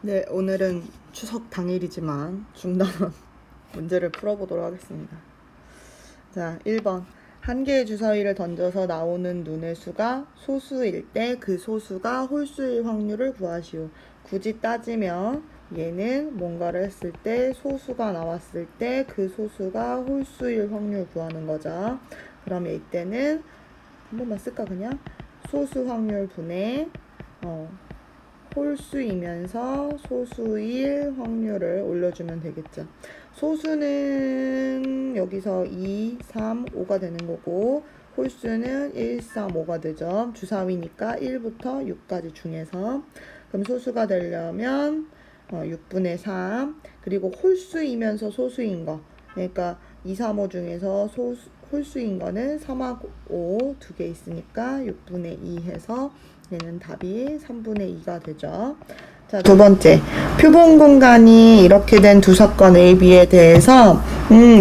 네, 오늘은 추석 당일이지만 중단원 문제를 풀어보도록 하겠습니다. 자, 1번. 한 개의 주사위를 던져서 나오는 눈의 수가 소수일 때 그 소수가 홀수일 확률을 구하시오. 굳이 따지면 얘는 뭔가를 했을 때 소수가 나왔을 때 그 소수가 홀수일 확률 구하는 거죠. 그러면 이때는 한 번만 쓸까 그냥? 소수 확률 분의 홀수이면서 소수일 확률을 올려주면 되겠죠. 소수는 여기서 2, 3, 5가 되는 거고 홀수는 1, 3, 5가 되죠. 주사위니까 1부터 6까지 중에서. 그럼 소수가 되려면 6분의 3 그리고 홀수이면서 소수인 거 그러니까 2, 3, 5 중에서 홀수인 거는 3하고 5 두 개 있으니까 6분의 2 해서 얘는 답이 3분의 2가 되죠. 자, 두 번째. 표본 공간이 이렇게 된 두 사건 A, B에 대해서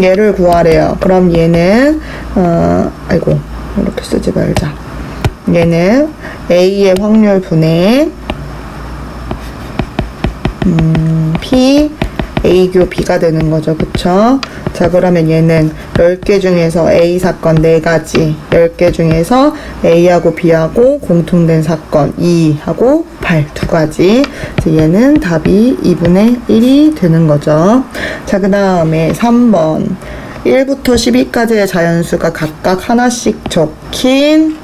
얘를 구하래요. 그럼 얘는 아이고 이렇게 쓰지 말자. 얘는 A의 확률 분의 P A교 B가 되는 거죠. 그쵸? 자, 그러면 얘는 10개 중에서 A 사건 4가지, 10개 중에서 A하고 B하고 공통된 사건 2하고 8, 2가지. 얘는 답이 2분의 1이 되는 거죠. 자, 그 다음에 3번. 1부터 12까지의 자연수가 각각 하나씩 적힌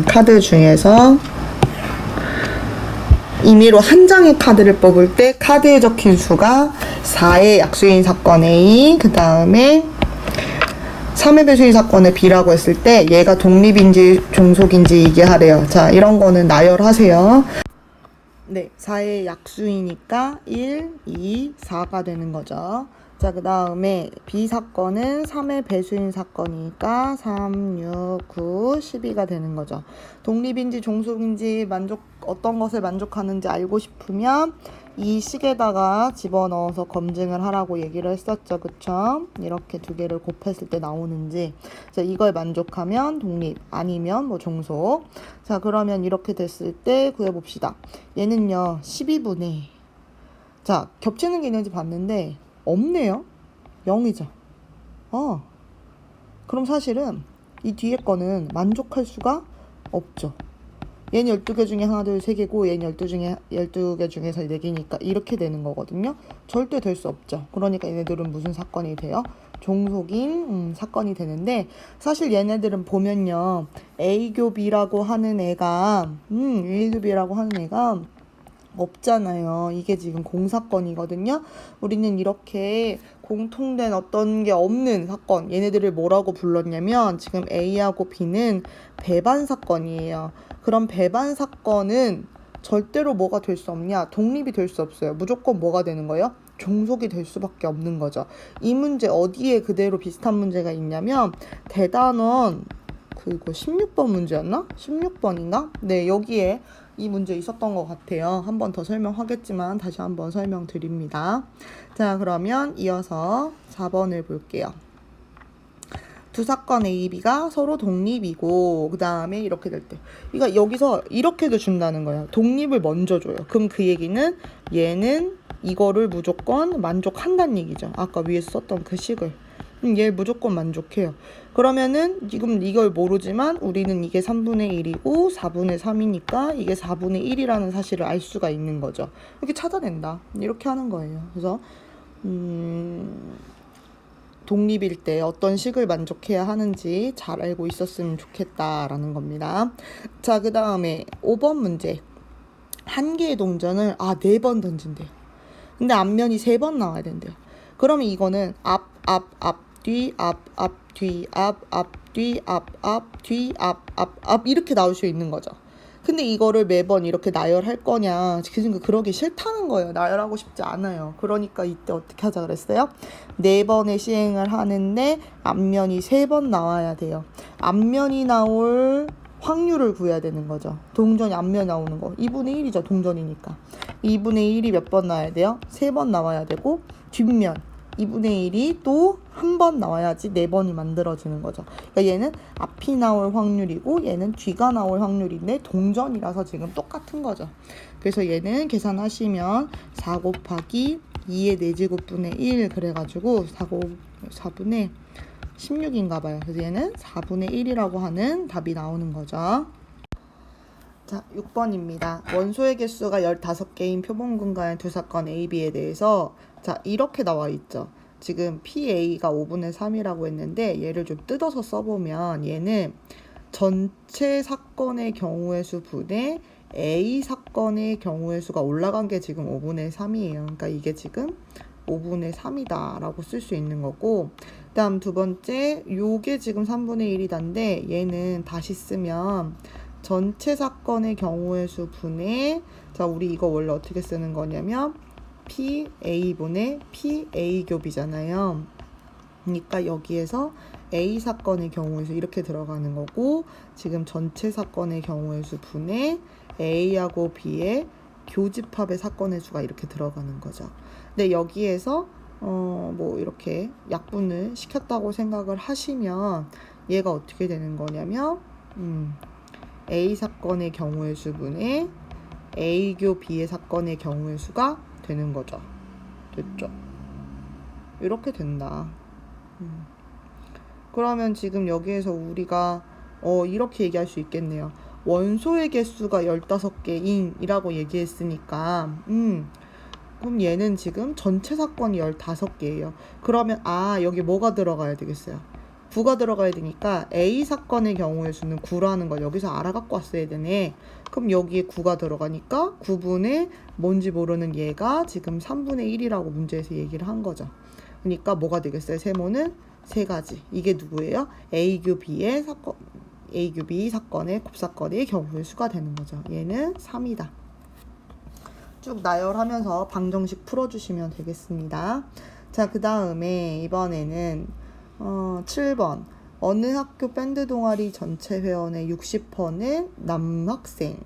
카드 중에서 임의로 한 장의 카드를 뽑을 때 카드에 적힌 수가 4의 약수인 사건 A, 그 다음에 3의 배수인 사건의 B라고 했을 때 얘가 독립인지 종속인지 이게 하래요. 자, 이런 거는 나열하세요. 네, 4의 약수이니까 1, 2, 4가 되는 거죠. 자, 그 다음에 B 사건은 3의 배수인 사건이니까 3, 6, 9, 12가 되는 거죠. 독립인지 종속인지 어떤 것을 만족하는지 알고 싶으면 이 식에다가 집어넣어서 검증을 하라고 얘기를 했었죠. 그쵸? 이렇게 두 개를 곱했을 때 나오는지. 자, 이걸 만족하면 독립, 아니면 뭐 종속. 자, 그러면 이렇게 됐을 때 구해봅시다. 얘는요, 12분의. 자, 겹치는 게 있는지 봤는데, 없네요. 0이죠. 그럼 사실은 이 뒤에 거는 만족할 수가 없죠. 얘는 12개 중에 하나, 둘, 3개고 얘는 12개 중에서 4개니까 이렇게 되는 거거든요. 절대 될 수 없죠. 그러니까 얘네들은 무슨 사건이 돼요? 종속인 사건이 되는데 사실 얘네들은 보면요. A교 B라고 하는 애가 A교 B라고 하는 애가 없잖아요. 이게 지금 공사건이거든요. 우리는 이렇게 공통된 어떤 게 없는 사건, 얘네들을 뭐라고 불렀냐면 지금 A하고 B는 배반 사건이에요. 그럼 배반 사건은 절대로 뭐가 될 수 없냐? 독립이 될 수 없어요. 무조건 뭐가 되는 거예요? 종속이 될 수밖에 없는 거죠. 이 문제 어디에 그대로 비슷한 문제가 있냐면 대단원 그거 16번 문제였나? 16번인가? 네, 여기에 이 문제 있었던 것 같아요. 한 번 더 설명하겠지만 다시 한번 설명드립니다. 자, 그러면 이어서 4번을 볼게요. 두 사건 A, B가 서로 독립이고 그 다음에 이렇게 될 때 그러니까 여기서 이렇게도 준다는 거예요. 독립을 먼저 줘요. 그럼 그 얘기는 얘는 이거를 무조건 만족한다는 얘기죠. 아까 위에서 썼던 그 식을 얘 무조건 만족해요. 그러면은 지금 이걸 모르지만 우리는 이게 3분의 1이고 4분의 3이니까 이게 4분의 1이라는 사실을 알 수가 있는 거죠. 이렇게 찾아낸다. 이렇게 하는 거예요. 그래서 독립일 때 어떤 식을 만족해야 하는지 잘 알고 있었으면 좋겠다라는 겁니다. 자, 그 다음에 5번 문제. 한 개의 동전을 4번 던진대요. 근데 앞면이 3번 나와야 된대요. 그러면 이거는 앞, 뒤, 앞, 뒤, 앞, 뒤, 앞, 뒤, 앞 이렇게 나올 수 있는 거죠. 근데 이거를 매번 이렇게 나열할 거냐 그러니까 그러기 싫다는 거예요. 나열하고 싶지 않아요. 그러니까 이때 어떻게 하자 그랬어요? 4번의 시행을 하는데 앞면이 3번 나와야 돼요. 앞면이 나올 확률을 구해야 되는 거죠. 동전이 앞면 나오는 거 2분의 1이죠. 동전이니까 2분의 1이 몇 번 나와야 돼요? 3번 나와야 되고 뒷면 2분의 1이 또 한 번 나와야지 4번이 만들어지는 거죠. 그러니까 얘는 앞이 나올 확률이고 얘는 뒤가 나올 확률인데 동전이라서 지금 똑같은 거죠. 그래서 얘는 계산하시면 4 곱하기 2의 4제곱분의 1 그래가지고 4분의 16인가 봐요. 그래서 얘는 4분의 1이라고 하는 답이 나오는 거죠. 자, 6번입니다. 원소의 개수가 15개인 표본근간의 두 사건 A, B에 대해서 자, 이렇게 나와 있죠. 지금 PA가 5분의 3이라고 했는데 얘를 좀 뜯어서 써보면 얘는 전체 사건의 경우의 수 분의 A 사건의 경우의 수가 올라간 게 지금 5분의 3이에요. 그러니까 이게 지금 5분의 3이다 라고 쓸 수 있는 거고, 그 다음 두 번째 요게 지금 3분의 1이단데 얘는 다시 쓰면 전체 사건의 경우의 수 분의, 자 우리 이거 원래 어떻게 쓰는 거냐면 PA분의 PA교비잖아요. 그러니까 여기에서 A 사건의 경우의 수 이렇게 들어가는 거고, 지금 전체 사건의 경우의 수 분의 A하고 B의 교집합의 사건의 수가 이렇게 들어가는 거죠. 근데 여기에서 뭐 이렇게 약분을 시켰다고 생각을 하시면 얘가 어떻게 되는 거냐면 A 사건의 경우의 수분의 A교 B의 사건의 경우의 수가 되는 거죠. 됐죠? 이렇게 된다. 그러면 지금 여기에서 우리가 이렇게 얘기할 수 있겠네요. 원소의 개수가 15개인 이라고 얘기했으니까 그럼 얘는 지금 전체 사건이 15개예요. 그러면 여기 뭐가 들어가야 되겠어요? 9가 들어가야 되니까 A 사건의 경우의 수는 9라는 걸 여기서 알아갖고 왔어야 되네. 그럼 여기에 9가 들어가니까 9분의 뭔지 모르는 얘가 지금 3분의 1이라고 문제에서 얘기를 한 거죠. 그러니까 뭐가 되겠어요? 세모는 세 가지. 이게 누구예요? A교 B의 사건, A교 B 사건의 곱사건의 경우의 수가 되는 거죠. 얘는 3이다. 쭉 나열하면서 방정식 풀어주시면 되겠습니다. 자, 그 다음에 이번에는 7번. 어느 학교 밴드 동아리 전체 회원의 60%는 남학생.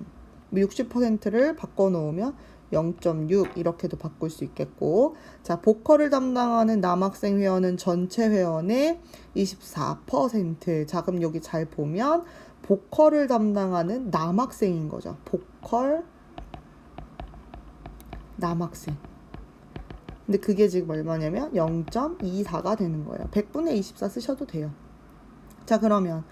60%를 바꿔놓으면 0.6 이렇게도 바꿀 수 있겠고, 자 보컬을 담당하는 남학생 회원은 전체 회원의 24%. 자 그럼 여기 잘 보면 보컬을 담당하는 남학생인 거죠. 보컬 남학생. 근데 그게 지금 얼마냐면 0.24가 되는 거예요. 100분의 24 쓰셔도 돼요. 자 그러면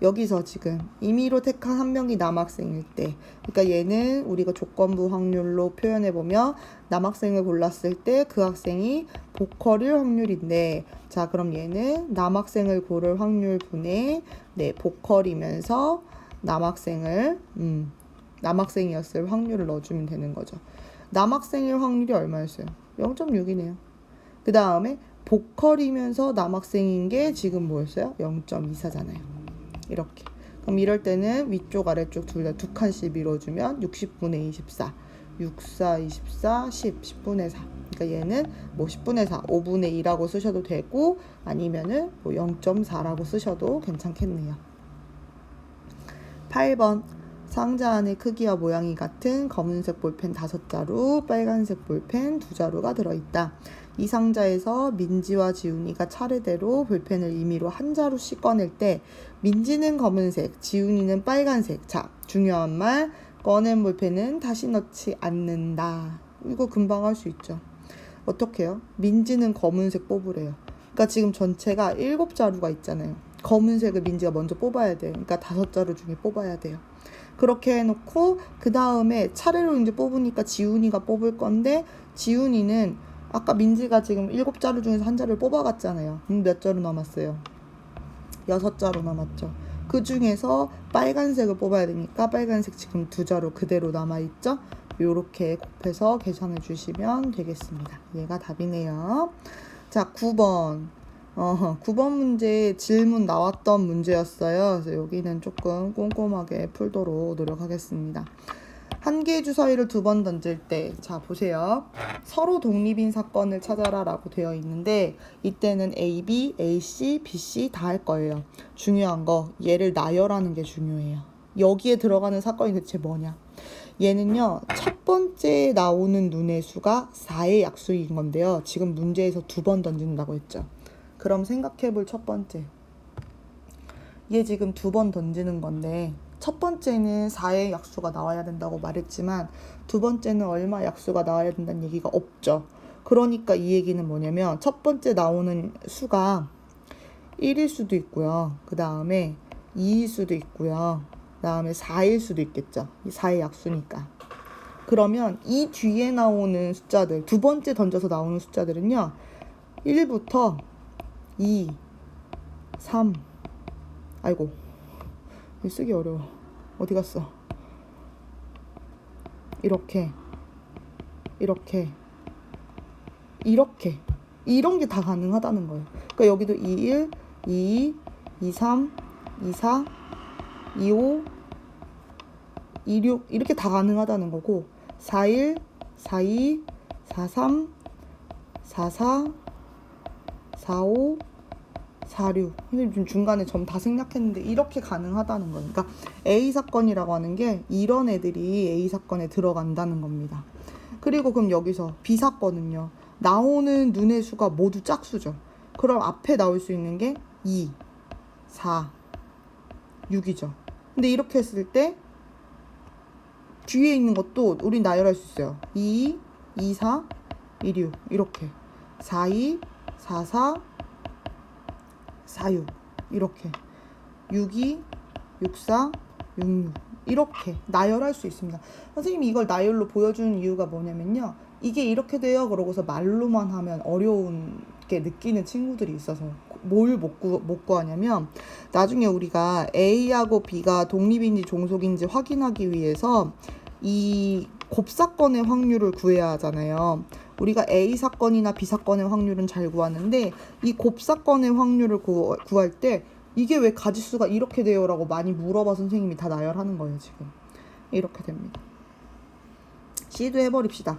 여기서 지금 임의로 택한 한 명이 남학생일 때, 그러니까 얘는 우리가 조건부 확률로 표현해보면 남학생을 골랐을 때 그 학생이 보컬일 확률인데, 자 그럼 얘는 남학생을 고를 확률 분의 보컬이면서 남학생이었을 확률을 넣어주면 되는 거죠. 남학생일 확률이 얼마였어요? 0.6이네요. 그 다음에 보컬이면서 남학생인 게 지금 뭐였어요? 0.24잖아요. 이렇게. 그럼 이럴 때는 위쪽 아래쪽 둘 다 두 칸씩 밀어주면 60분의 24, 64, 24, 10, 10분의 4. 그러니까 얘는 뭐 10분의 4, 5분의 2라고 쓰셔도 되고 아니면은 뭐 0.4라고 쓰셔도 괜찮겠네요. 8번. 상자 안에 크기와 모양이 같은 검은색 볼펜 5자루, 빨간색 볼펜 2자루가 들어있다. 이 상자에서 민지와 지훈이가 차례대로 볼펜을 임의로 한 자루씩 꺼낼 때 민지는 검은색, 지훈이는 빨간색. 자, 중요한 말, 꺼낸 볼펜은 다시 넣지 않는다. 이거 금방 할 수 있죠. 어떻게 해요? 민지는 검은색 뽑으래요. 그러니까 지금 전체가 7자루가 있잖아요. 검은색을 민지가 먼저 뽑아야 돼요. 그러니까 5자루 중에 뽑아야 돼요. 그렇게 해놓고 그 다음에 차례로 이제 뽑으니까 지훈이가 뽑을 건데, 지훈이는 아까 민지가 지금 7자루 중에서 한 자루를 뽑아갔잖아요. 몇 자루 남았어요? 6자루 남았죠. 그 중에서 빨간색을 뽑아야 되니까 빨간색 지금 2자루 그대로 남아있죠. 요렇게 곱해서 계산해 주시면 되겠습니다. 얘가 답이네요. 자, 9번. 9번 문제 질문 나왔던 문제였어요. 그래서 여기는 조금 꼼꼼하게 풀도록 노력하겠습니다. 한 개의 주사위를 2번 던질 때, 자 보세요. 서로 독립인 사건을 찾아라 라고 되어 있는데 이때는 AB, AC, BC 다 할 거예요. 중요한 거 얘를 나열하는 게 중요해요. 여기에 들어가는 사건이 대체 뭐냐. 얘는요, 첫 번째 나오는 눈의 수가 4의 약수인 건데요. 지금 문제에서 2번 던진다고 했죠. 그럼 생각해볼 첫 번째. 얘 지금 2번 던지는 건데, 첫 번째는 4의 약수가 나와야 된다고 말했지만, 두 번째는 얼마 약수가 나와야 된다는 얘기가 없죠. 그러니까 이 얘기는 뭐냐면, 첫 번째 나오는 수가 1일 수도 있고요. 그 다음에 2일 수도 있고요. 그 다음에 4일 수도 있겠죠. 4의 약수니까. 그러면 이 뒤에 나오는 숫자들, 두 번째 던져서 나오는 숫자들은요, 1부터 2, 3, 아이고, 쓰기 어려워. 어디 갔어? 이렇게, 이렇게, 이렇게. 이런 게 다 가능하다는 거예요. 그러니까 여기도 21, 22, 23, 24, 25, 26 이렇게 다 가능하다는 거고 41, 42, 43, 44, 45, 46 선생님 좀 중간에 점 다 생략했는데 이렇게 가능하다는 거예요. 그러니까 A 사건이라고 하는 게 이런 애들이 A 사건에 들어간다는 겁니다. 그리고 그럼 여기서 B 사건은요. 나오는 눈의 수가 모두 짝수죠. 그럼 앞에 나올 수 있는 게 2, 4, 6이죠. 근데 이렇게 했을 때 뒤에 있는 것도 우린 나열할 수 있어요. 2, 2, 4, 2, 6 이렇게 4, 2, 4, 4, 4, 6 이렇게 6, 2, 6, 4, 6, 6 이렇게 나열할 수 있습니다. 선생님이 이걸 나열로 보여주는 이유가 뭐냐면요. 이게 이렇게 돼요. 그러고서 말로만 하면 어려운게 느끼는 친구들이 있어서 뭘 못 구하냐면 나중에 우리가 A하고 B가 독립인지 종속인지 확인하기 위해서 이 곱사건의 확률을 구해야 하잖아요. 우리가 A 사건이나 B 사건의 확률은 잘 구하는데 이 곱사건의 확률을 구할 때 이게 왜 가지수가 이렇게 돼요? 라고 많이 물어봐 선생님이 다 나열하는 거예요. 지금 이렇게 됩니다. C도 해버립시다.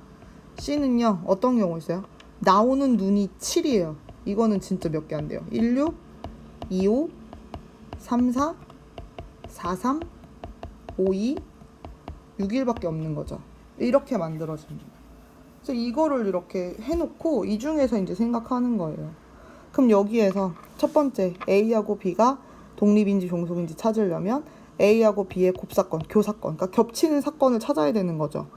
C는요 어떤 경우 있어요? 나오는 눈이 7이에요. 이거는 진짜 몇 개 안 돼요. 16, 25, 34, 43, 52, 6일밖에 없는 거죠. 이렇게 만들어집니다. 그래서 이거를 이렇게 해놓고 이 중에서 이제 생각하는 거예요. 그럼 여기에서 첫 번째 A하고 B가 독립인지 종속인지 찾으려면 A하고 B의 곱사건, 교사건, 그러니까 겹치는 사건을 찾아야 되는 거죠.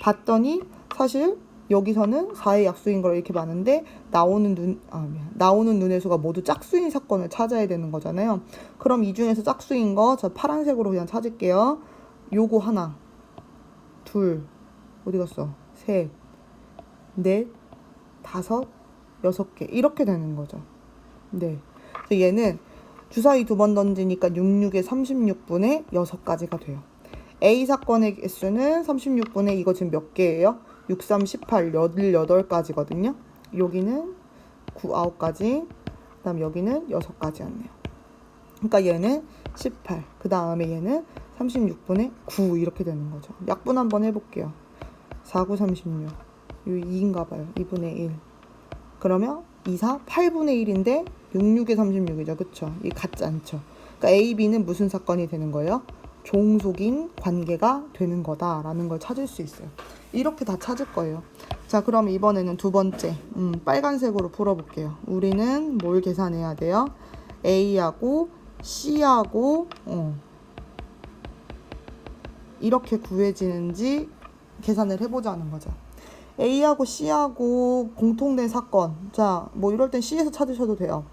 봤더니 사실 여기서는 4의 약수인 걸 이렇게 많은데 나오는 눈의 수가 모두 짝수인 사건을 찾아야 되는 거잖아요. 그럼 이 중에서 짝수인 거 저 파란색으로 그냥 찾을게요. 요거 하나, 둘, 어디 갔어? 셋, 넷, 다섯, 6개 이렇게 되는 거죠. 네. 그래서 얘는 주사위 2번 던지니까 66에 36분의 6가지가 돼요. A 사건의 개수는 36분의 이거 지금 몇 개예요? 6, 3, 18, 18가지거든요. 여기는 9, 9가지. 그 다음 여기는 6가지였네요. 그러니까 얘는 18. 그 다음에 얘는 36분의 9 이렇게 되는 거죠. 약분 한번 해볼게요. 4, 9, 36. 이 2인가 봐요. 2분의 1. 그러면 2, 4, 8분의 1인데 6, 6에 36이죠. 그쵸? 이 같지 않죠? 그러니까 A, B는 무슨 사건이 되는 거예요? 종속인 관계가 되는 거다라는 걸 찾을 수 있어요. 이렇게 다 찾을 거예요. 자, 그럼 이번에는 두 번째 빨간색으로 풀어볼게요. 우리는 뭘 계산해야 돼요? A하고 C하고 이렇게 구해지는지 계산을 해보자는 거죠. A하고 C하고 공통된 사건. 자, 뭐 이럴 땐 C에서 찾으셔도 돼요.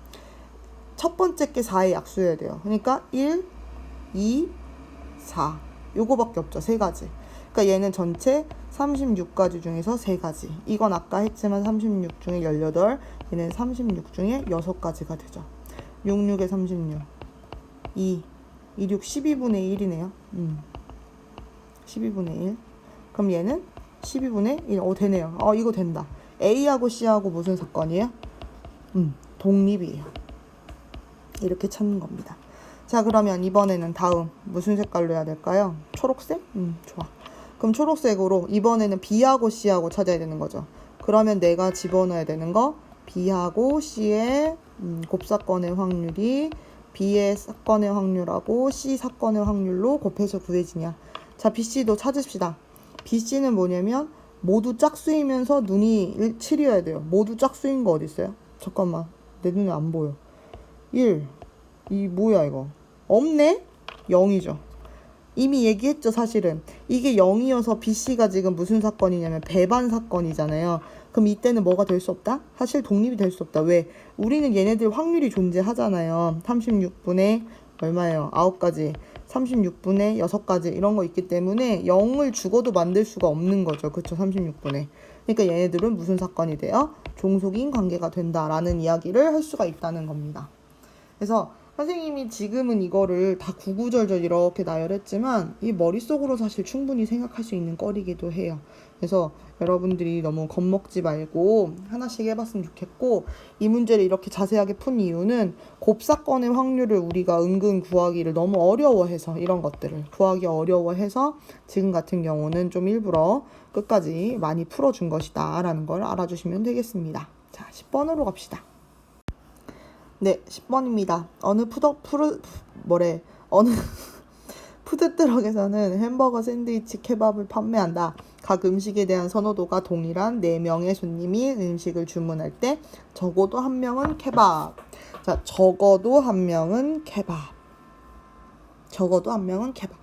첫 번째 게 4의 약수여야 돼요. 그러니까 1, 2, 4. 요거밖에 없죠. 3가지. 그러니까 얘는 전체 36가지 중에서 3가지. 이건 아까 했지만 36 중에 18. 얘는 36 중에 6가지가 되죠. 6, 6에 36. 2, 2, 6, 12분의 1이네요. 12분의 1. 그럼 얘는 12분의 1. 되네요. 이거 된다. A하고 C하고 무슨 사건이에요? 독립이에요. 이렇게 찾는 겁니다. 자, 그러면 이번에는 다음 무슨 색깔로 해야 될까요? 초록색? 좋아. 그럼 초록색으로 이번에는 B하고 C하고 찾아야 되는 거죠. 그러면 내가 집어넣어야 되는 거 B하고 C의 곱사건의 확률이 B의 사건의 확률하고 C 사건의 확률로 곱해서 구해지냐. 자, BC도 찾읍시다. BC는 뭐냐면 모두 짝수이면서 눈이 7이어야 돼요. 모두 짝수인 거 어디 있어요? 잠깐만. 내 눈에 안 보여. 1. 이 뭐야 이거? 없네? 0이죠. 이미 얘기했죠, 사실은. 이게 0이어서 BC가 지금 무슨 사건이냐면 배반 사건이잖아요. 그럼 이때는 뭐가 될 수 없다? 사실 독립이 될 수 없다. 왜? 우리는 얘네들 확률이 존재하잖아요. 36분의 얼마예요? 9가지. 36분의 6가지 이런 거 있기 때문에 0을 죽어도 만들 수가 없는 거죠. 그쵸? 36분의. 그러니까 얘네들은 무슨 사건이 돼요? 종속인 관계가 된다라는 이야기를 할 수가 있다는 겁니다. 그래서 선생님이 지금은 이거를 다 구구절절 이렇게 나열했지만 이 머릿속으로 사실 충분히 생각할 수 있는 거리기도 해요. 그래서 여러분들이 너무 겁먹지 말고 하나씩 해봤으면 좋겠고, 이 문제를 이렇게 자세하게 푼 이유는 곱사건의 확률을 우리가 은근 구하기를 너무 어려워해서, 이런 것들을 구하기 어려워해서 지금 같은 경우는 좀 일부러 끝까지 많이 풀어준 것이다 라는 걸 알아주시면 되겠습니다. 자, 10번으로 갑시다. 네, 10번입니다. 어느 푸드트럭에서는 햄버거, 샌드위치, 케밥을 판매한다. 각 음식에 대한 선호도가 동일한 4명의 손님이 음식을 주문할 때 적어도 한 명은 케밥. 자, 적어도 한 명은 케밥. 적어도 한 명은 케밥.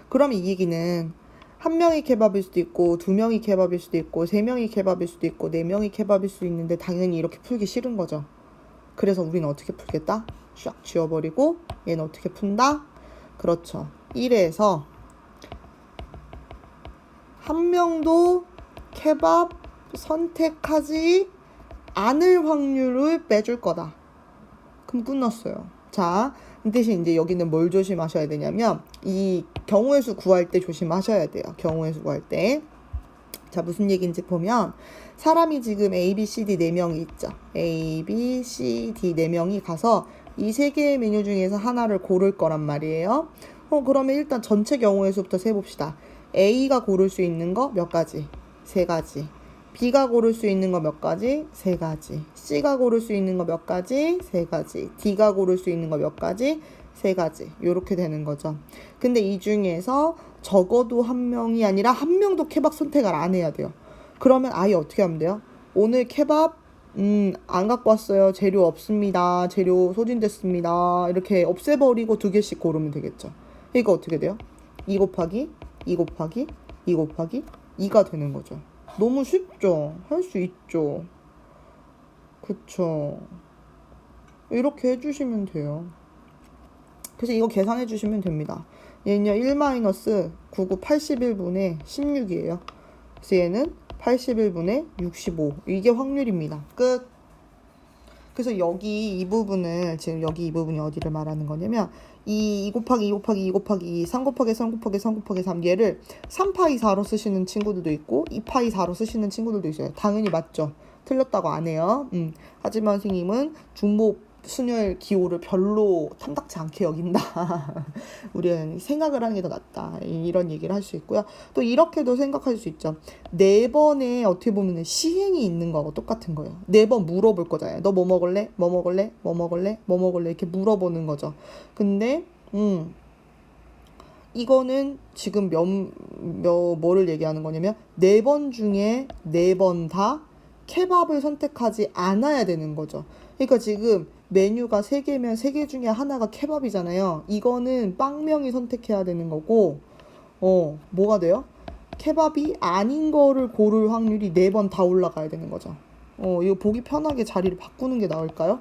그럼 이 얘기는 한 명이 케밥일 수도 있고, 2명이 케밥일 수도 있고, 3명이 케밥일 수도 있고, 4명이 케밥일 수도 있는데 당연히 이렇게 풀기 싫은 거죠. 그래서 우리는 어떻게 풀겠다? 샥 지워버리고 얘는 어떻게 푼다? 그렇죠. 1에서 한 명도 케밥 선택하지 않을 확률을 빼줄 거다. 그럼 끝났어요. 자, 대신 이제 여기는 뭘 조심하셔야 되냐면 이 경우의 수 구할 때 조심하셔야 돼요. 경우의 수 구할 때. 자, 무슨 얘기인지 보면 사람이 지금 A, B, C, D 4명이 있죠. A, B, C, D 4명이 가서 이 3개의 메뉴 중에서 하나를 고를 거란 말이에요. 그러면 일단 전체 경우의 수부터 세봅시다. A가 고를 수 있는 거 몇 가지? 3가지. B가 고를 수 있는 거 몇 가지? 3가지. C가 고를 수 있는 거 몇 가지? 3가지. D가 고를 수 있는 거 몇 가지? 3가지. 요렇게 되는 거죠. 근데 이 중에서 적어도 한 명이 아니라 한 명도 케밥 선택을 안 해야 돼요. 그러면 아예 어떻게 하면 돼요? 오늘 케밥 안 갖고 왔어요. 재료 없습니다. 재료 소진됐습니다. 이렇게 없애버리고 2개씩 고르면 되겠죠. 이거 어떻게 돼요? 2 곱하기 2 곱하기 2 곱하기 2가 되는 거죠. 너무 쉽죠? 할 수 있죠? 그쵸? 이렇게 해주시면 돼요. 그래서 이거 계산해 주시면 됩니다. 얘는요 1-99 81분의 16이에요. 그래서 얘는 81분의 65. 이게 확률입니다. 끝. 그래서 여기 이 부분을, 지금 여기 이 부분이 어디를 말하는 거냐면 2 곱하기 2 곱하기 2 곱하기 2 3 곱하기 3 곱하기 3 곱하기 3 얘를 3파이 4로 쓰시는 친구들도 있고 2파이 4로 쓰시는 친구들도 있어요. 당연히 맞죠. 틀렸다고 안 해요. 하지만 선생님은 중복 순열 기호를 별로 탐탁치 않게 여긴다. 우리는 생각을 하는 게 더 낫다. 이런 얘기를 할 수 있고요. 또 이렇게도 생각할 수 있죠. 4번에 어떻게 보면 시행이 있는 거하고 똑같은 거예요. 4번 물어볼 거잖아요. 너 뭐 먹을래? 뭐 먹을래? 뭐 먹을래? 뭐 먹을래? 이렇게 물어보는 거죠. 근데 이거는 지금 뭐를 얘기하는 거냐면 4번 중에 4번 다 케밥을 선택하지 않아야 되는 거죠. 그러니까 지금 메뉴가 3개면 3개 중에 하나가 케밥이잖아요. 이거는 빵명이 선택해야 되는 거고, 뭐가 돼요? 케밥이 아닌 거를 고를 확률이 4번 다 올라가야 되는 거죠. 이거 보기 편하게 자리를 바꾸는 게 나을까요?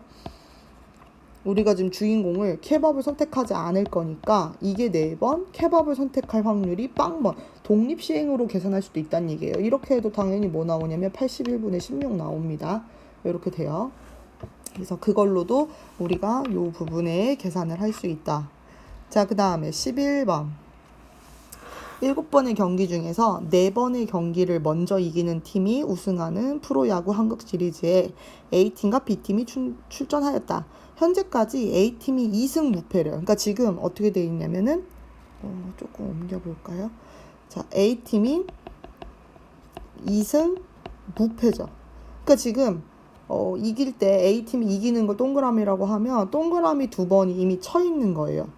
우리가 지금 주인공을 케밥을 선택하지 않을 거니까 이게 4번, 케밥을 선택할 확률이 빵번. 독립시행으로 계산할 수도 있다는 얘기예요. 이렇게 해도 당연히 뭐 나오냐면 81분의 16 나옵니다. 이렇게 돼요. 그래서 그걸로도 우리가 이 부분에 계산을 할 수 있다. 자, 그 다음에 11번. 7번의 경기 중에서 4번의 경기를 먼저 이기는 팀이 우승하는 프로야구 한국 시리즈에 A팀과 B팀이 출전하였다. 현재까지 A팀이 2승 무패래요. 그러니까 지금 어떻게 되어 있냐면은 조금 옮겨볼까요? 자, A팀이 2승 무패죠. 그러니까 지금 이길 때 A팀이 이기는 걸 동그라미라고 하면 동그라미 2번이 이미 쳐 있는 거예요.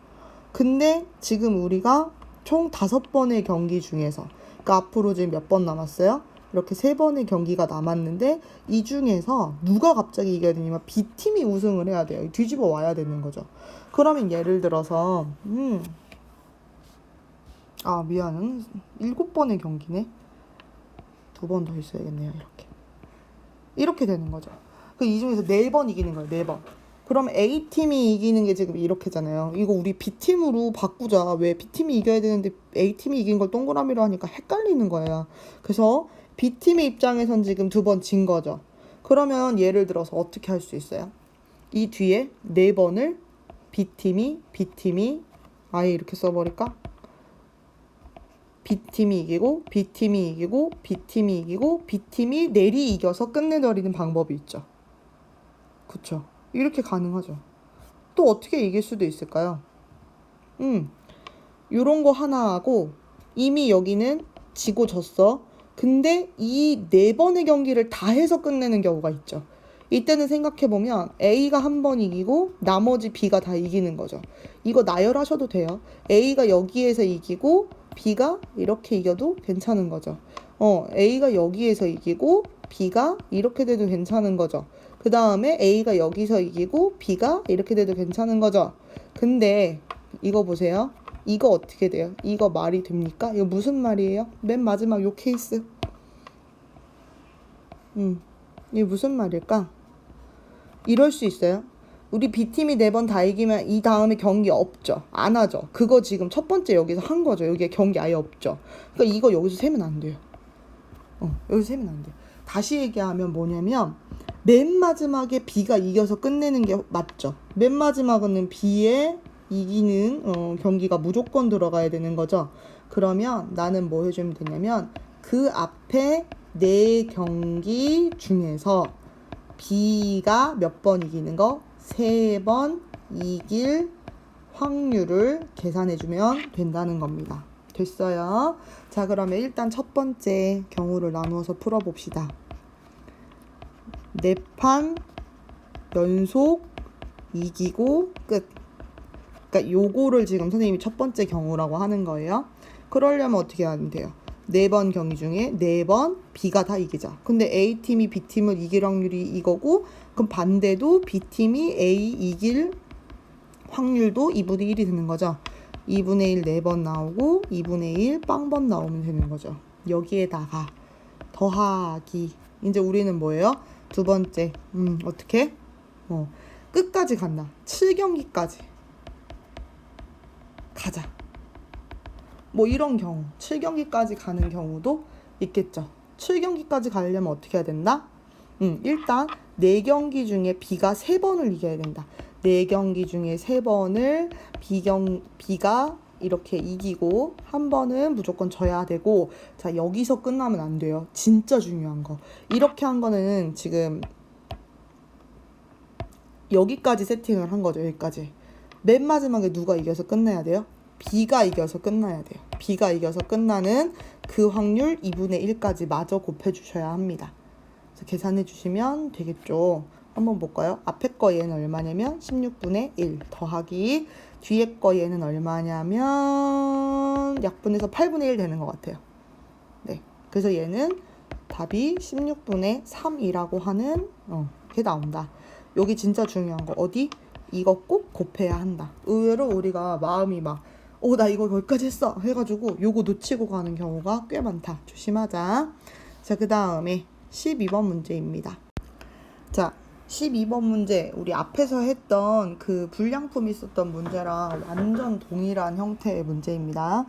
근데 지금 우리가 총 5번의 경기 중에서 그러니까 앞으로 지금 몇 번 남았어요? 이렇게 3번의 경기가 남았는데 이 중에서 누가 갑자기 이겨야 되냐면 B팀이 우승을 해야 돼요. 뒤집어 와야 되는 거죠. 그러면 예를 들어서 미안해. 7번의 경기네. 2번 더 있어야겠네요. 이렇게 되는 거죠. 이 중에서 4번 이기는 거예요. 4번. 그럼 A팀이 이기는 게 지금 이렇게잖아요. 이거 우리 B팀으로 바꾸자. 왜 B팀이 이겨야 되는데 A팀이 이긴 걸 동그라미로 하니까 헷갈리는 거예요. 그래서 B팀의 입장에선 지금 2번 진 거죠. 그러면 예를 들어서 어떻게 할 수 있어요? 이 뒤에 4번을 B팀이 아예 이렇게 써버릴까? B팀이 이기고 B팀이 이기고 B팀이 이기고 B팀이 내리 이겨서 끝내버리는 방법이 있죠. 그쵸? 이렇게 가능하죠. 또 어떻게 이길 수도 있을까요? 요런 거 하나 하고 이미 여기는 지고 졌어. 근데 이 4번의 경기를 다 해서 끝내는 경우가 있죠. 이때는 생각해보면 A가 한 번 이기고 나머지 B가 다 이기는 거죠. 이거 나열하셔도 돼요. A가 여기에서 이기고 B가 이렇게 이겨도 괜찮은 거죠. A가 여기에서 이기고 B가 이렇게 돼도 괜찮은 거죠. 그 다음에 A가 여기서 이기고 B가 이렇게 돼도 괜찮은 거죠. 근데 이거 보세요. 이거 어떻게 돼요? 이거 말이 됩니까? 이거 무슨 말이에요? 맨 마지막 요 케이스. 이게 무슨 말일까? 이럴 수 있어요. 우리 B팀이 4번 다 이기면 이 다음에 경기 없죠. 안 하죠. 그거 지금 첫 번째 여기서 한 거죠. 여기에 경기 아예 없죠. 그러니까 이거 여기서 세면 안 돼요. 여기서 세면 안 돼요. 다시 얘기하면 뭐냐면 맨 마지막에 B가 이겨서 끝내는 게 맞죠. 맨 마지막은 B의 이기는 경기가 무조건 들어가야 되는 거죠. 그러면 나는 뭐 해주면 되냐면 그 앞에 4경기 중에서 B가 몇 번 이기는 거? 3번 이길 확률을 계산해주면 된다는 겁니다. 됐어요? 자, 그러면 일단 첫 번째 경우를 나누어서 풀어봅시다. 4판 연속 이기고 끝. 그러니까 요거를 지금 선생님이 첫 번째 경우라고 하는 거예요. 그러려면 어떻게 하면 돼요? 4번 경기 중에 4번 B가 다 이기자. 근데 A팀이 B팀을 이길 확률이 이거고, 그럼 반대도 B팀이 A 이길 확률도 2분의 1이 되는 거죠. 2분의 1 4번 나오고 2분의 1 빵번 나오면 되는 거죠. 여기에다가 더하기. 이제 우리는 뭐예요? 두 번째. 어떻게? 끝까지 간다. 7경기까지 가자. 뭐 이런 경우 7경기까지 가는 경우도 있겠죠. 7경기까지 가려면 어떻게 해야 된다? 일단 4경기 중에 B가 3번을 이겨야 된다. 4경기 중에 3번을 B가 이렇게 이기고 한 번은 무조건 져야 되고, 자, 여기서 끝나면 안 돼요. 진짜 중요한 거. 이렇게 한 거는 지금 여기까지 세팅을 한 거죠. 여기까지. 맨 마지막에 누가 이겨서 끝내야 돼요? B가 이겨서 끝나야 돼요. B가 이겨서 끝나는 그 확률 2분의 1까지 마저 곱해주셔야 합니다. 그래서 계산해 주시면 되겠죠. 한번 볼까요? 앞에 거 얘는 얼마냐면 16분의 1 더하기 뒤에 거 얘는 얼마냐면 약분해서 8분의 1 되는 것 같아요. 네, 그래서 얘는 답이 16분의 3이라고 하는 게 나온다. 여기 진짜 중요한 거 어디? 이거 꼭 곱해야 한다. 의외로 우리가 마음이 막 나 이거 여기까지 했어 해가지고 요거 놓치고 가는 경우가 꽤 많다. 조심하자. 자, 그 다음에 12번 문제입니다. 자, 12번 문제 우리 앞에서 했던 그 불량품이 있었던 문제랑 완전 동일한 형태의 문제입니다.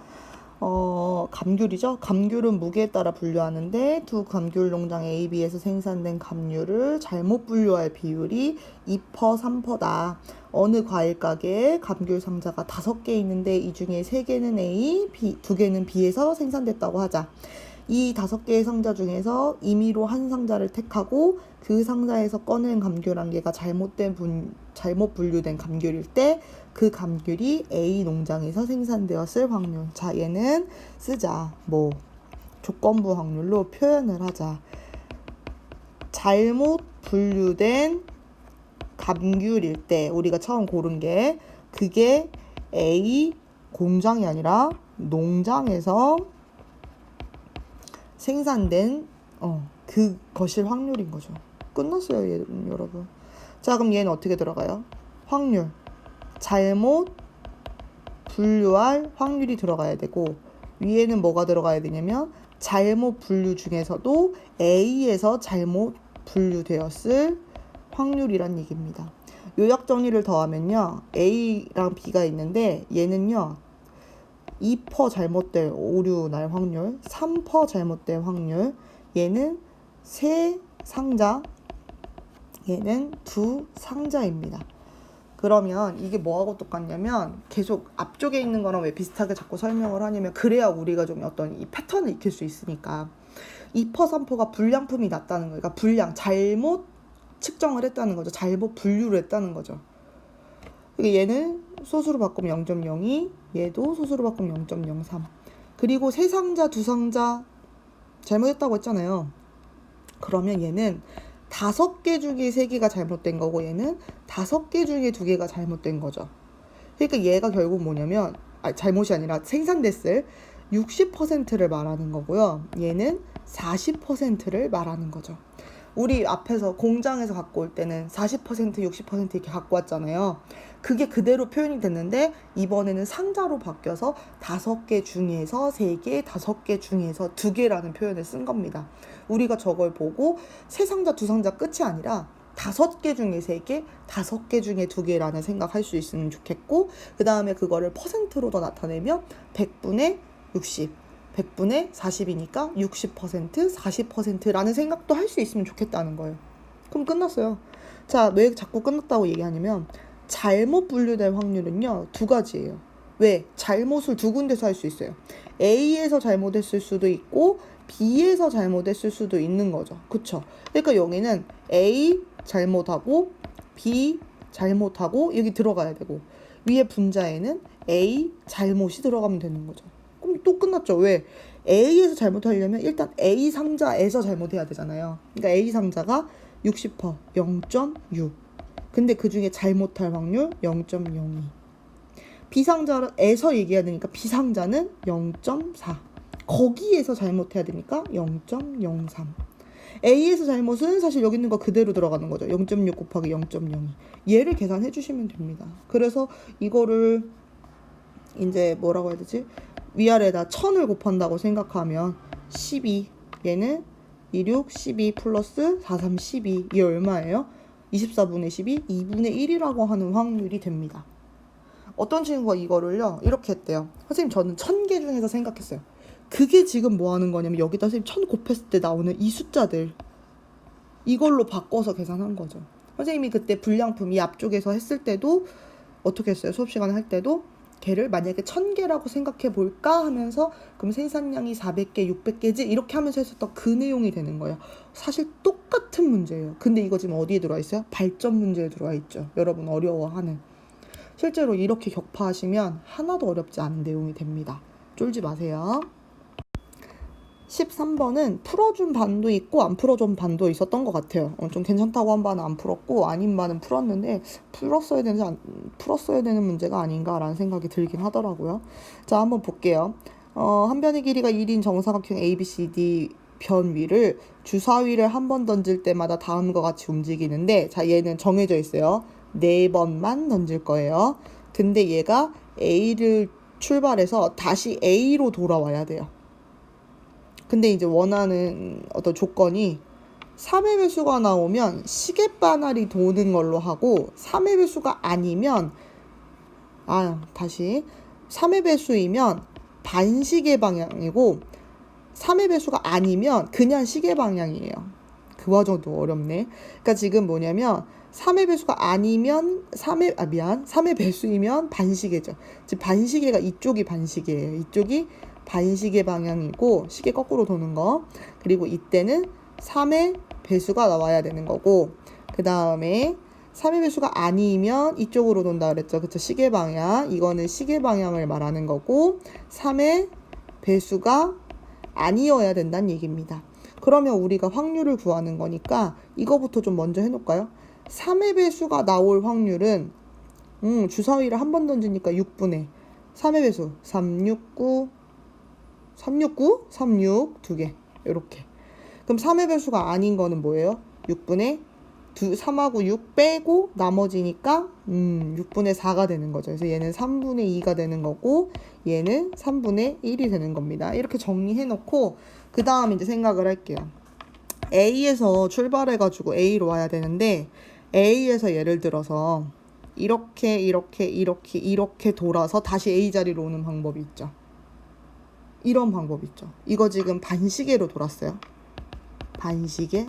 감귤이죠. 감귤은 무게에 따라 분류하는데 두 감귤 농장 A, B에서 생산된 감귤을 잘못 분류할 비율이 2%, 3%다. 어느 과일 가게에 감귤 상자가 5개 있는데 이 중에 3개는 A, B, 2개는 B에서 생산됐다고 하자. 이 5개의 상자 중에서 임의로 한 상자를 택하고 그 상자에서 꺼낸 감귤 한 개가 잘못 분류된 감귤일 때 그 감귤이 A 농장에서 생산되었을 확률. 자, 얘는 쓰자. 조건부 확률로 표현을 하자. 잘못 분류된 감귤일 때 우리가 처음 고른 게 그게 A 공장이 아니라 농장에서 생산된 그 거실 확률인 거죠. 끝났어요, 여러분. 자, 그럼 얘는 어떻게 들어가요? 확률. 잘못 분류할 확률이 들어가야 되고, 위에는 뭐가 들어가야 되냐면 잘못 분류 중에서도 A에서 잘못 분류되었을 확률이란 얘기입니다. 요약 정리를 더하면요, A랑 B가 있는데 얘는요 2% 잘못될 오류 날 확률, 3% 잘못될 확률, 얘는 3상자, 얘는 2상자입니다. 그러면 이게 뭐하고 똑같냐면, 계속 앞쪽에 있는 거랑 왜 비슷하게 자꾸 설명을 하냐면, 그래야 우리가 좀 어떤 이 패턴을 익힐 수 있으니까. 2%, 3%가 불량품이 났다는 거예요. 그러니까 불량, 잘못 측정을 했다는 거죠. 잘못 분류를 했다는 거죠. 그러니까 얘는 소수로 바꾸면 0.02, 얘도 소수로 바꾸면 0.03. 그리고 3상자, 2상자 잘못했다고 했잖아요. 그러면 얘는 5개 중에 3개가 잘못된 거고, 얘는 5개 중에 2개가 잘못된 거죠. 그러니까 얘가 결국 뭐냐면, 잘못이 아니라 생산됐을 60%를 말하는 거고요. 얘는 40%를 말하는 거죠. 우리 앞에서 공장에서 갖고 올 때는 40%, 60% 이렇게 갖고 왔잖아요. 그게 그대로 표현이 됐는데, 이번에는 상자로 바뀌어서 5개 중에서 3개, 5개 중에서 2개라는 표현을 쓴 겁니다. 우리가 저걸 보고 3상자, 2상자 끝이 아니라 5개 중에 3개, 5개 중에 2개라는 생각할 수 있으면 좋겠고, 그 다음에 그거를 퍼센트로 더 나타내면 100분의 60, 100분의 40이니까 60%, 40%라는 생각도 할 수 있으면 좋겠다는 거예요. 그럼 끝났어요. 자, 왜 자꾸 끝났다고 얘기하냐면, 잘못 분류될 확률은요 2가지예요. 왜? 잘못을 2군데서 할 수 있어요. A에서 잘못했을 수도 있고 B에서 잘못했을 수도 있는 거죠. 그쵸? 그러니까 여기는 A 잘못하고 B 잘못하고 여기 들어가야 되고, 위에 분자에는 A 잘못이 들어가면 되는 거죠. 그럼 또 끝났죠. 왜? A에서 잘못하려면 일단 A 상자에서 잘못해야 되잖아요. 그러니까 A 상자가 60%, 0.6. 근데 그 중에 잘못할 확률 0.02. B상자에서 얘기해야 되니까 B상자는 0.4. 거기에서 잘못해야 되니까 0.03. A에서 잘못은 사실 여기 있는 거 그대로 들어가는 거죠. 0.6 곱하기 0.02. 얘를 계산해 주시면 됩니다. 그래서 이거를 이제 뭐라고 해야 되지? 위아래에다 1000을 곱한다고 생각하면 12. 얘는 26, 12 플러스 43, 12. 이게 얼마예요? 24분의 12, 2분의 1이라고 하는 확률이 됩니다. 어떤 친구가 이거를요 이렇게 했대요. 선생님, 저는 1000개 중에서 생각했어요. 그게 지금 뭐 하는 거냐면, 여기다 선생님 1000 곱했을 때 나오는 이 숫자들, 이걸로 바꿔서 계산한 거죠. 선생님이 그때 불량품 이 앞쪽에서 했을 때도 어떻게 했어요? 수업 시간에 할 때도 걔를 만약에 1000개라고 생각해 볼까 하면서, 그럼 생산량이 400개, 600개지? 이렇게 하면서 했었던 그 내용이 되는 거예요. 사실 똑같은 문제예요. 근데 이거 지금 어디에 들어와 있어요? 발전 문제에 들어와 있죠. 여러분 어려워하는. 실제로 이렇게 격파하시면 하나도 어렵지 않은 내용이 됩니다. 쫄지 마세요. 13번은 풀어준 반도 있고 안 풀어준 반도 있었던 것 같아요. 좀 괜찮다고 한 반은 안 풀었고 아닌 반은 풀었는데, 풀었어야 되는 문제가 아닌가라는 생각이 들긴 하더라고요. 자, 한번 볼게요. 한 변의 길이가 1인 정사각형 ABCD 변 위를 주사위를 한 번 던질 때마다 다음과 같이 움직이는데, 자, 얘는 정해져 있어요. 4번만 던질 거예요. 근데 얘가 A를 출발해서 다시 A로 돌아와야 돼요. 근데 이제 원하는 어떤 조건이 3의 배수가 나오면 시계바늘이 도는 걸로 하고, 3의 배수가 아니면 3의 배수이면 반시계 방향이고, 3의 배수가 아니면 그냥 시계 방향이에요. 그 과정도 어렵네. 그러니까 지금 뭐냐면 3의 배수가 아니면 3의 배수이면 반시계죠. 즉 반시계가 이쪽이 반시계예요. 이쪽이 반시계 방향이고, 시계 거꾸로 도는 거. 그리고 이때는 3의 배수가 나와야 되는 거고, 그 다음에 3의 배수가 아니면 이쪽으로 돈다 그랬죠. 그쵸? 시계 방향. 이거는 시계 방향을 말하는 거고, 3의 배수가 아니어야 된다는 얘기입니다. 그러면 우리가 확률을 구하는 거니까 이거부터 좀 먼저 해놓을까요? 3의 배수가 나올 확률은 주사위를 한 번 던지니까 6분의 3의 배수 369, 369, 36 2개. 이렇게. 그럼 3의 배수가 아닌 거는 뭐예요? 6분의 3하고 6 빼고 나머지니까 6분의 4가 되는 거죠. 그래서 얘는 3분의 2가 되는 거고 얘는 3분의 1이 되는 겁니다. 이렇게 정리해 놓고 그 다음 이제 생각을 할게요. A에서 출발해가지고 A로 와야 되는데 A에서 예를 들어서 이렇게 돌아서 다시 A 자리로 오는 방법이 있죠. 이런 방법이 있죠. 이거 지금 반시계로 돌았어요. 반시계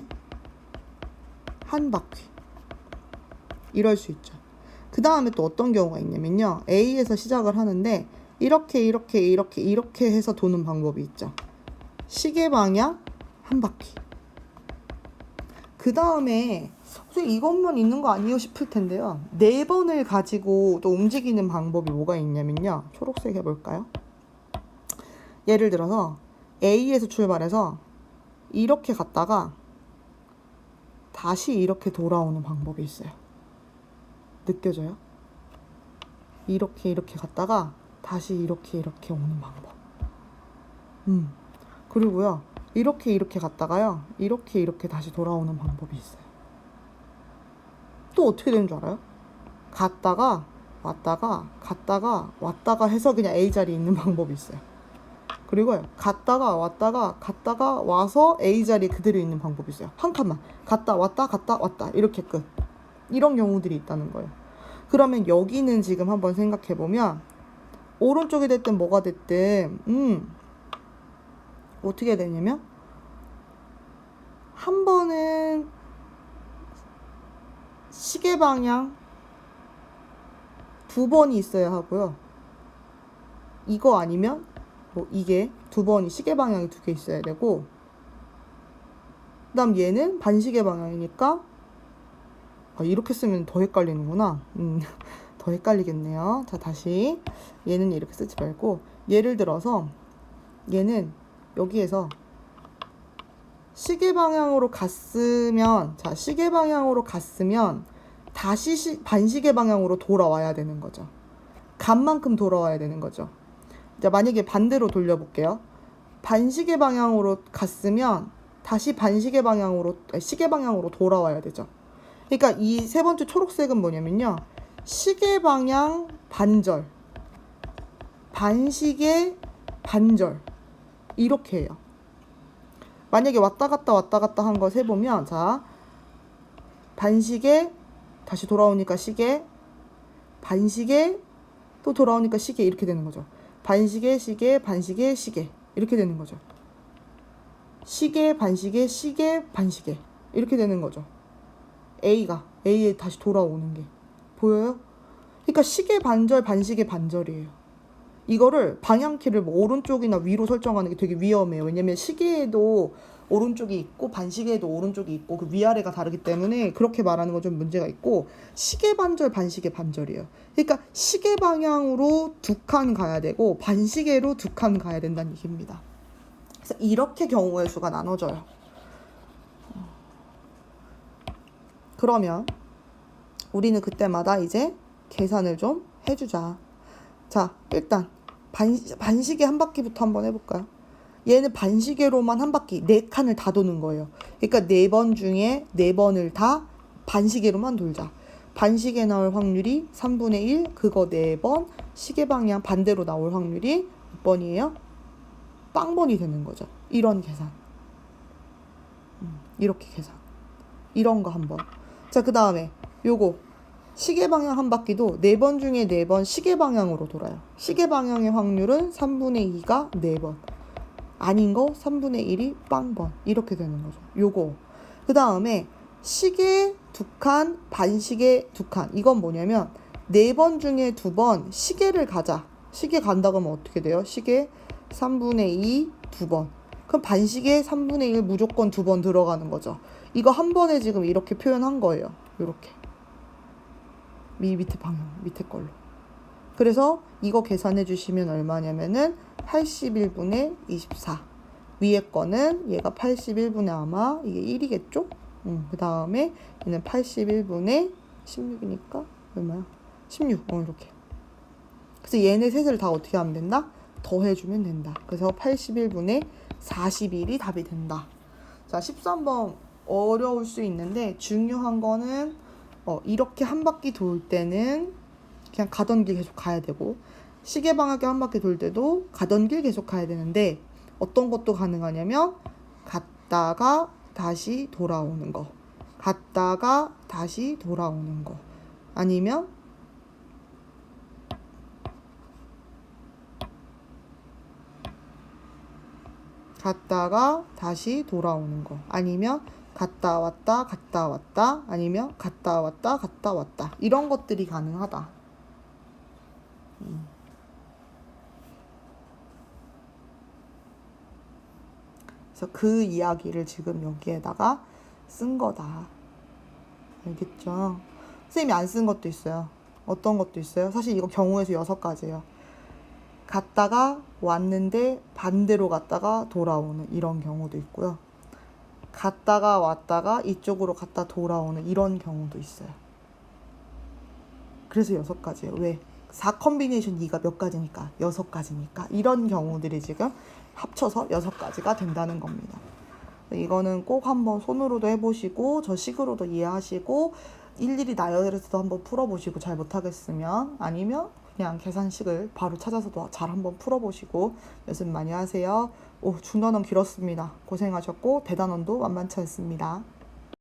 한 바퀴. 이럴 수 있죠. 그 다음에 또 어떤 경우가 있냐면요. A에서 시작을 하는데 이렇게 해서 도는 방법이 있죠. 시계 방향 한 바퀴. 그 다음에 이것만 있는 거 아니에요 싶을 텐데요. 4번을 가지고 또 움직이는 방법이 뭐가 있냐면요. 초록색 해볼까요? 예를 들어서 A에서 출발해서 이렇게 갔다가 다시 이렇게 돌아오는 방법이 있어요. 느껴져요? 이렇게 갔다가 다시 이렇게 오는 방법. 그리고요. 이렇게 갔다가요. 이렇게 다시 돌아오는 방법이 있어요. 또 어떻게 되는 줄 알아요? 갔다가 왔다가 해서 그냥 A 자리에 있는 방법이 있어요. 그리고요. 갔다가 와서 A 자리에 그대로 있는 방법이 있어요. 한 칸만. 갔다 왔다 이렇게 끝. 이런 경우들이 있다는 거예요. 그러면 여기는 지금 한번 생각해보면 오른쪽이 됐든 뭐가 됐든 어떻게 되냐면 한 번은 시계 방향 2번이 있어야 하고요. 이거 아니면 이게 2번이 시계 방향이 2개 있어야 되고 그 다음 얘는 반시계 방향이니까 이렇게 쓰면 더 헷갈리는구나. 더 헷갈리겠네요. 자, 다시 얘는 이렇게 쓰지 말고 예를 들어서 얘는 여기에서 시계 방향으로 갔으면 다시 반시계 방향으로 돌아와야 되는 거죠. 간 만큼 돌아와야 되는 거죠. 자, 만약에 반대로 돌려볼게요. 반시계 방향으로 갔으면 다시 시계 방향으로 돌아와야 되죠. 그러니까 이 세 번째 초록색은 뭐냐면요. 시계 방향 반절, 반시계 반절 이렇게 해요. 만약에 왔다 갔다 한 거 세보면 자, 반시계 다시 돌아오니까 시계, 반시계 또 돌아오니까 시계 이렇게 되는 거죠. 반시계, 시계, 반시계, 시계 이렇게 되는 거죠. 시계, 반시계, 시계, 반시계 이렇게 되는 거죠. A에 다시 돌아오는 게 보여요? 그러니까 시계 반절, 반시계 반절이에요. 이거를 방향키를 오른쪽이나 위로 설정하는 게 되게 위험해요. 왜냐면 시계에도 오른쪽이 있고 반시계에도 오른쪽이 있고 그 위아래가 다르기 때문에 그렇게 말하는 건 좀 문제가 있고 시계 반절, 반시계 반절이에요. 그러니까 시계 방향으로 2칸 가야 되고 반시계로 2칸 가야 된다는 얘기입니다. 그래서 이렇게 경우의 수가 나눠져요. 그러면 우리는 그때마다 이제 계산을 좀 해주자. 자, 일단 반시계 한 바퀴부터 한번 해볼까요? 얘는 반시계로만 한 바퀴 4칸을 다 도는 거예요. 그러니까 4번 중에 4번을 다 반시계로만 돌자. 반시계 나올 확률이 3분의 1, 그거 4번, 시계 방향 반대로 나올 확률이 몇 번이에요? 빵번이 되는 거죠. 이런 계산. 이렇게 계산. 이런 거 한번. 자, 그 다음에 요거 시계 방향 한 바퀴도 4번 중에 4번 시계 방향으로 돌아요. 시계 방향의 확률은 3분의 2가 4번. 아닌 거 3분의 1이 빵번. 이렇게 되는 거죠. 요거. 그 다음에 시계 2칸, 반시계 2칸. 이건 뭐냐면 4번 중에 2번 시계를 가자. 시계 간다고 하면 어떻게 돼요? 시계 3분의 2 2번. 그럼 반시계 3분의 1 무조건 2번 들어가는 거죠. 이거 한 번에 지금 이렇게 표현한 거예요. 요렇게. 밑에 방향, 밑에 걸로. 그래서 이거 계산해 주시면 얼마냐면은 81분의 24. 위에 거는 얘가 81분의 아마 이게 1이겠죠? 그 다음에 얘는 81분의 16이니까 얼마야? 16. 이렇게. 그래서 얘네 셋을 다 어떻게 하면 된다? 더해주면 된다. 그래서 81분의 40일이 답이 된다. 자, 13번 어려울 수 있는데 중요한 거는 이렇게 한 바퀴 돌 때는 그냥 가던 길 계속 가야 되고, 시계 방향에 한 바퀴 돌 때도 가던 길 계속 가야 되는데, 어떤 것도 가능하냐면 갔다가 다시 돌아오는 거, 갔다가 다시 돌아오는 거, 아니면 갔다가 다시 돌아오는 거, 아니면 갔다 왔다 갔다 왔다, 아니면 갔다 왔다 갔다 왔다, 이런 것들이 가능하다. 그래서 그 이야기를 지금 여기에다가 쓴 거다. 알겠죠? 선생님이 안 쓴 것도 있어요. 어떤 것도 있어요? 사실 이거 경우에서 6가지예요. 갔다가 왔는데 반대로 갔다가 돌아오는 이런 경우도 있고요. 갔다가 왔다가 이쪽으로 갔다 돌아오는 이런 경우도 있어요. 그래서 6가지예요. 왜? 4 컨비네이션 2가 몇 가지니까? 6가지니까. 이런 경우들이 지금 합쳐서 6가지가 된다는 겁니다. 이거는 꼭 한번 손으로도 해보시고 저 식으로도 이해하시고 일일이 나열해서도 한번 풀어보시고, 잘 못하겠으면 아니면 그냥 계산식을 바로 찾아서도 잘 한번 풀어보시고 연습 많이 하세요. 중단원 길었습니다. 고생하셨고 대단원도 만만치 않습니다.